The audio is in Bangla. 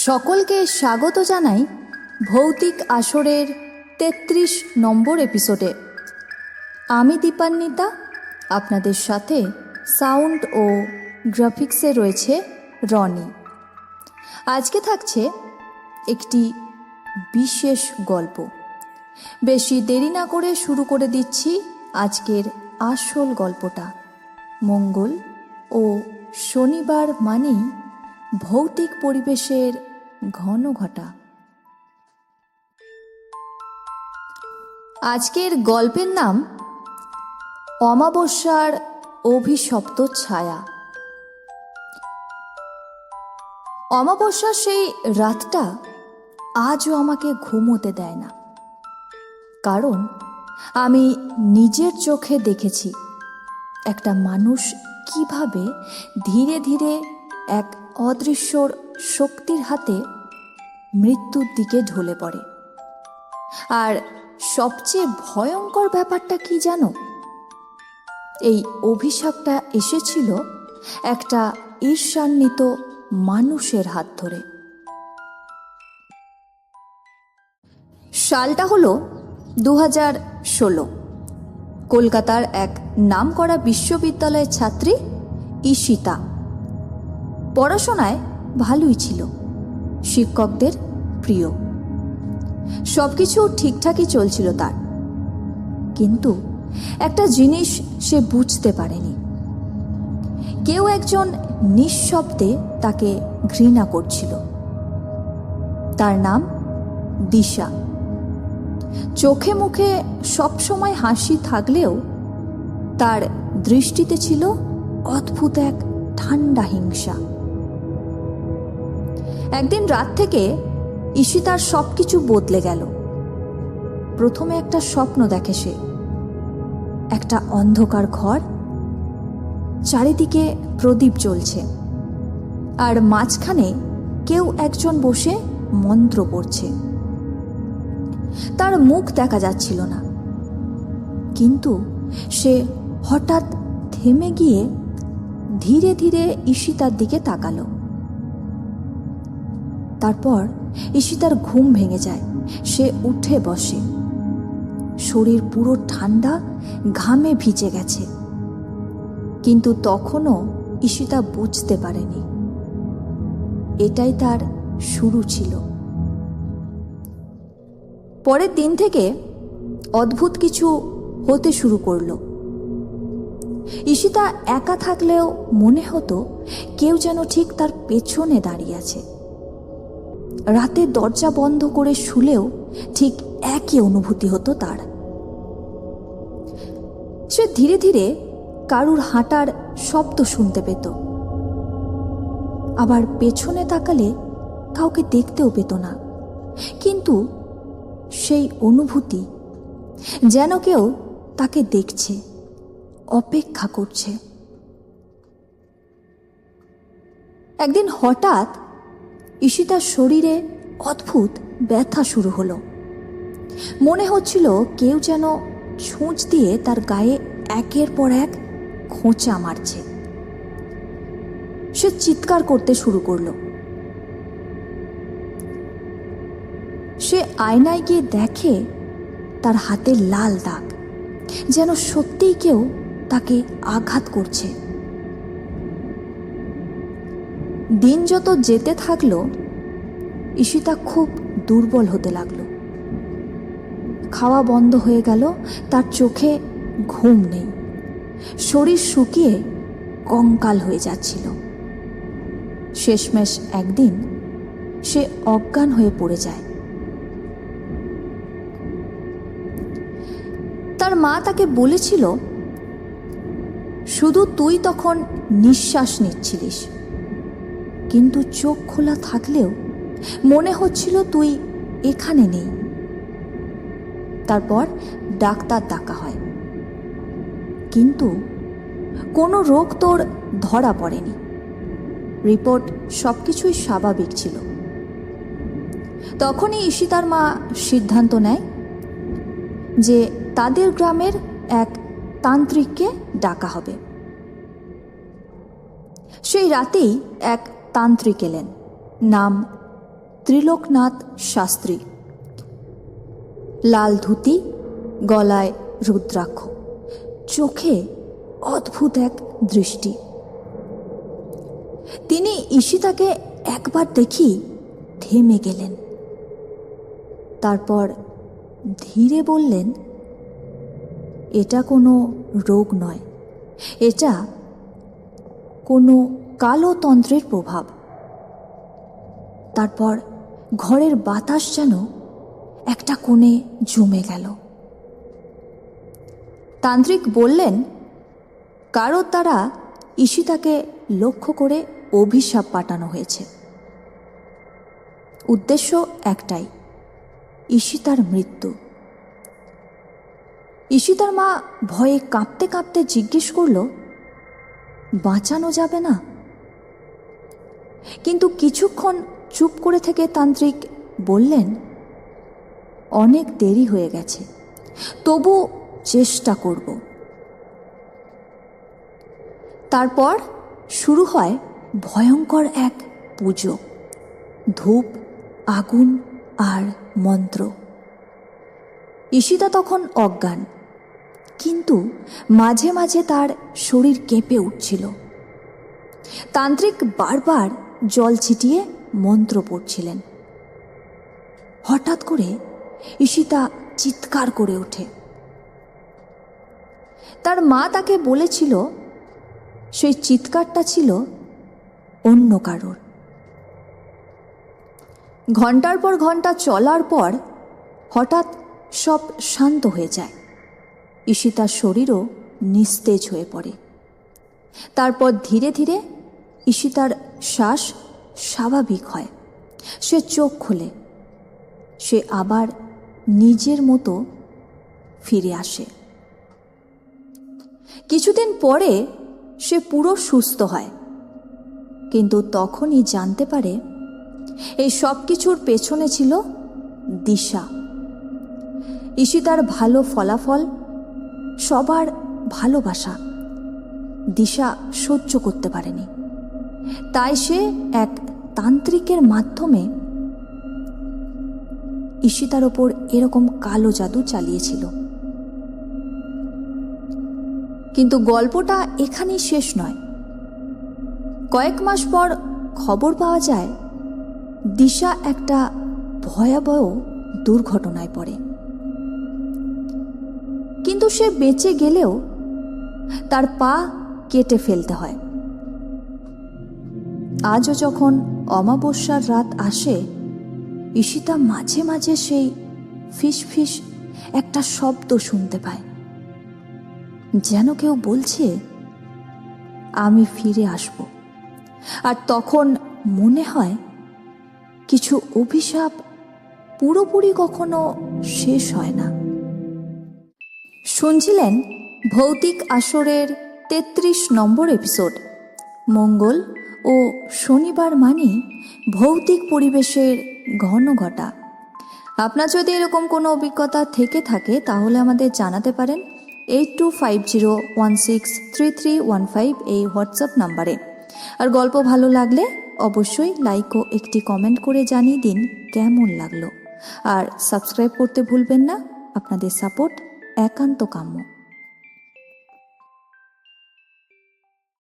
সকলকে স্বাগত জানাই ভৌতিক আসরের ৩৩ নম্বর এপিসোডে। আমি দীপান্বিতা, আপনাদের সাথে সাউন্ড ও গ্রাফিক্সে রয়েছে রনি। আজকে থাকছে একটি বিশেষ গল্প। বেশি দেরি না করে শুরু করে দিচ্ছি আজকের আসল গল্পটা। মঙ্গল ও শনিবার মানেই ভৌতিক পরিবেশের ঘন ঘটা। আজকের গল্পের নাম অমাবস্যার অভিশপ্ত ছায়া। অমাবস্যার সেই রাতটা আজও আমাকে ঘুমোতে দেয় না, কারণ আমি নিজের চোখে দেখেছি একটা মানুষ কিভাবে ধীরে ধীরে এক অদৃশ্যর শক্তির হাতে মৃত্যুর দিকে ঢলে পড়ে। আর সবচেয়ে ভয়ঙ্কর ব্যাপারটা কি জানো? এই অভিশাপটা এসেছিল একটা ঈর্ষান্বিত মানুষের হাত ধরে। সালটা হলো 2016। কলকাতার এক নামকরা বিশ্ববিদ্যালয়ের ছাত্রী ঈশিতা। পড়াশোনায় ভালোই ছিল, শিক্ষকদের প্রিয়, সবকিছু ঠিকঠাকই চলছিল তার। কিন্তু একটা জিনিস সে বুঝতে পারেনি, কেউ একজন নিঃশব্দে তাকে ঘৃণা করছিল। তার নাম দিশা। চোখে মুখে সবসময় হাসি থাকলেও তার দৃষ্টিতে ছিল অদ্ভুত এক ঠান্ডা হিংসা। একদিন রাত থেকে ঈশিতার সবকিছু বদলে গেল। প্রথমে একটা স্বপ্ন দেখে সে, একটা অন্ধকার ঘর, চারিদিকে প্রদীপ জ্বলছে, আর মাঝখানে কেউ একজন বসে মন্ত্র পড়ছে। তার মুখ দেখা যাচ্ছিল না, কিন্তু সে হঠাৎ থেমে গিয়ে ধীরে ধীরে ঈশিতার দিকে তাকালো। তারপর ঈশিতার ঘুম ভেঙে যায়। সে উঠে বসে, শরীর পুরো ঠান্ডা, ঘামে ভিজে গেছে। কিন্তু তখনও ঈশিতা বুঝতে পারেনি এটাই তার শুরু ছিল। পরের দিন থেকে অদ্ভুত কিছু হতে শুরু করলো। ঈশিতা একা থাকলেও মনে হতো কেউ যেন ঠিক তার পেছনে দাঁড়িয়ে আছে। রাতে দরজা বন্ধ করে শুলেও ঠিক একই অনুভূতি হতো তার। সে ধীরে ধীরে কারুর হাঁটার শব্দ শুনতে পেত, আবার পেছনে তাকালে কাউকে দেখতেও পেত না। কিন্তু সেই অনুভূতি যেন কেউ তাকে দেখছে, অপেক্ষা করছে। একদিন হঠাৎ ঈশিতার শরীরে অদ্ভুত ব্যথা শুরু হলো। মনে হচ্ছিল কেউ যেন ছুঁচ দিয়ে তার গায়ে একের পর এক খোঁচা মারছে। সে চিৎকার করতে শুরু করলো। সে আয়নায় গিয়ে দেখে তার হাতে লাল দাগ, যেন সত্যিই কেউ তাকে আঘাত করছে। দিন যত যেতে থাকলো, ঈশিতা খুব দুর্বল হতে লাগলো। খাওয়া বন্ধ হয়ে গেল, তার চোখে ঘুম নেই, শরীর শুকিয়ে কঙ্কাল হয়ে যাচ্ছিল। শেষমেশ একদিন সে অজ্ঞান হয়ে পড়ে যায়। তার মা তাকে বলেছিল, শুধু তুই তখন নিঃশ্বাস নিচ্ছিলিস, কিন্তু চোখ খোলা থাকলেও মনে হচ্ছিল তুই এখানে নেই। তারপর ডাক্তার ডাকা হয়, কিন্তু কোনো রোগ তোর ধরা পড়েনি। রিপোর্ট সবকিছুই স্বাভাবিক ছিল। তখনই ঈশিতার মা সিদ্ধান্ত নেয় যে তাদের গ্রামের এক তান্ত্রিককে ডাকা হবে। সেই রাতেই এক তান্ত্রিক এলেন, নাম ত্রিলোকনাথ শাস্ত্রী, লাল ধুতি, গলায় রুদ্রাক্ষ, চোখে অদ্ভুত এক দৃষ্টি। তিনি ঈশিতাকে একবার দেখি থেমে গেলেন, তারপর ধীরে বললেন, এটা কোনো রোগ নয়, এটা কোনো কালো তন্ত্রের প্রভাব। তারপর ঘরের বাতাস যেন একটা কোণে জমে গেল। তান্ত্রিক বললেন, কারোর দ্বারা ঈশিতাকে লক্ষ্য করে অভিশাপ পাঠানো হয়েছে। উদ্দেশ্য একটাই, ঈশিতার মৃত্যু। ঈশিতার মা ভয়ে কাঁপতে কাঁপতে জিজ্ঞেস করল, বাঁচানো যাবে না? কিন্তু কিছুক্ষণ চুপ করে থেকে তান্ত্রিক বললেন, অনেক দেরি হয়ে গেছে, তবু চেষ্টা করব। তারপর শুরু হয় ভয়ঙ্কর এক পুজো, ধূপ, আগুন আর মন্ত্র। ঈশিতা তখন অজ্ঞান, কিন্তু মাঝে মাঝে তার শরীর কেঁপে উঠছিল। তান্ত্রিক বারবার জল ছিটিয়ে মন্ত্র পড়ছিলেন। হঠাৎ করে ঈশিতা চিৎকার করে ওঠে। তার মা তাকে বলেছিল সেই চিৎকারটা ছিল অন্য কারোর। ঘন্টার পর ঘন্টা চলার পর হঠাৎ সব শান্ত হয়ে যায়। ঈশিতার শরীরও নিস্তেজ হয়ে পড়ে। তারপর ধীরে ধীরে ঈশিতার শ্বাস স্বাভাবিক হয়, সে চোখ খোলে, সে আবার নিজের মতো ফিরে আসে। কিছুদিন পরে সে পুরো সুস্থ হয়, কিন্তু তখনই জানতে পারে এই সব কিছুর পেছনে ছিল দিশা। ঈশিতার ভালো ফলাফল, সবার ভালোবাসা দিশা সহ্য করতে পারেনি। তাই সে এক তান্ত্রিকের মাধ্যমে ঈশিতার ওপর এরকম কালো জাদু চালিয়েছিল। কিন্তু গল্পটা এখানেই শেষ নয়। কয়েক মাস পর খবর পাওয়া যায় দিশা একটা ভয়াবহ দুর্ঘটনায় পড়ে। কিন্তু সে বেঁচে গেলেও তার পা কেটে ফেলতে হয়। আজও যখন অমাবস্যার রাত আসে, ঈশিতা মাঝে মাঝে সেই ফিস ফিস একটা শব্দ শুনতে পায়, যেন কেউ বলছে, আমি ফিরে আসব। আর তখন মনে হয় কিছু অভিশাপ পুরোপুরি কখনো শেষ হয় না। শুনছিলেন ভৌতিক আসরের ৩৩ নম্বর এপিসোড। মঙ্গল ও শনিবার মানেই ভৌতিক পরিবেশের ঘন ঘটা। আপনার যদি এরকম কোনো অভিজ্ঞতা থেকে থাকে তাহলে আমাদের জানাতে পারেন 8250163315 এই হোয়াটসঅ্যাপ নাম্বারে। আর গল্প ভালো লাগলে অবশ্যই লাইক ও একটি কমেন্ট করে জানিয়ে দিন কেমন লাগলো। আর সাবস্ক্রাইব করতে ভুলবেন না, আপনাদের সাপোর্ট একান্ত কাম্য।